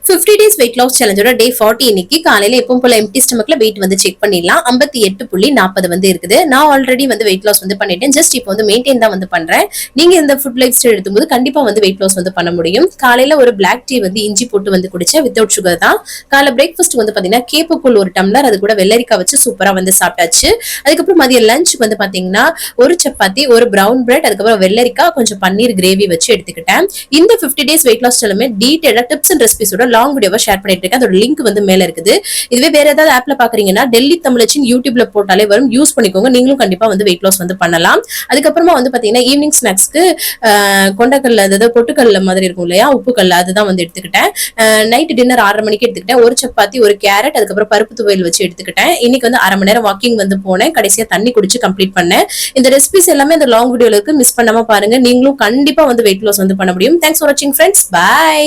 50 days weight loss challenge டே 40 இன்னைக்கு காலையில எப்பவும் போல எம்டி ஸ்டமக்ல வெயிட் வந்து செக் பண்ணிடலாம். 58.40 வந்து இருக்குது. நான் ஆல்ரெடி வந்து வெயிட் லாஸ் வந்து பண்ணிட்டேன். ஜஸ்ட் இப்போ வந்து மெயின்டைன் தான் வந்து பண்றேன். நீங்க இந்த ஃபுட் லைஃப் ஸ்டைல் எடுக்கும்போது கண்டிப்பா வந்து வெயிட் லாஸ் வந்து பண்ண முடியும். காலையில ஒரு பிளாக் டீ வந்து இஞ்சி போட்டு வந்து குடிச்சேன் வித்தவுட் சுகர் தான். காலைல பிரேக்ஃபாஸ்ட் வந்து பாத்தீங்கன்னா கேப்பக்கூழ் ஒரு டம்ளர், அது கூட வெள்ளரிக்காய் வச்சு சூப்பரா வந்து சாப்பிட்டாச்சு. அதுக்கப்புறம் மதியம் லஞ்சுக்கு வந்து பாத்தீங்கன்னா ஒரு சப்பாத்தி, ஒரு பிரவுன் பிரெட், அதுக்கப்புறம் வெள்ளரிக்காய், கொஞ்சம் பன்னீர் கிரேவி வச்சு எடுத்துக்கிட்டேன். இந்த 50 days weight loss எல்லாமே டீடைலா டிப்ஸ் அண்ட் ரெசிபிஸோட லாங் வீடியோவா ஷேர் பண்ணிட்டு இருக்கேன். அதோட லிங்க் வந்து மேல இருக்குது. இதுவே வேற ஏதாவது ஆப்ல பாக்குறீங்கன்னா டெல்லி தமிழச்சின் யூடியூப்ல போட்டாலே வரும், யூஸ் பண்ணிக்கோங்க. நீங்களும் கண்டிப்பா வந்து வெயிட் லாஸ் வந்து பண்ணலாம். அதுக்கப்புறமா வந்து பாத்தீங்கன்னா ஈவினிங் ஸ்நாக்ஸ்க்கு கொண்டக்கல்ல, அதாவது பொட்டுக்கல்ல மாதிரி இருக்கும் இல்லையா, உப்புக்கல்ல, அதுதான் வந்து எடுத்துக்கிட்டேன். நைட் டின்னர் 6:30 மணிக்கு எடுத்துக்கிட்டேன். ஒரு சப்பாத்தி, ஒரு கேரட், அதுக்கப்புறம் பருப்பு துவையல் வச்சு எடுத்துக்கிட்டேன். இன்னைக்கு வந்து 1/2 மணி நேரம் வாக்கிங் வந்து போனேன். கடைசியா தண்ணி குடிச்சு கம்ப்ளீட் பண்ணேன். இந்த ரெசிபிஸ் எல்லாமே இந்த லாங் வீடியோல இருக்கு, மிஸ் பண்ணாம பாருங்க. நீங்களும் கண்டிப்பா வந்து வெயிட் லாஸ் வந்து பண்ண முடியும். தேங்க்ஸ் ஃபார் வாட்சிங் ஃப்ரெண்ட்ஸ். பை.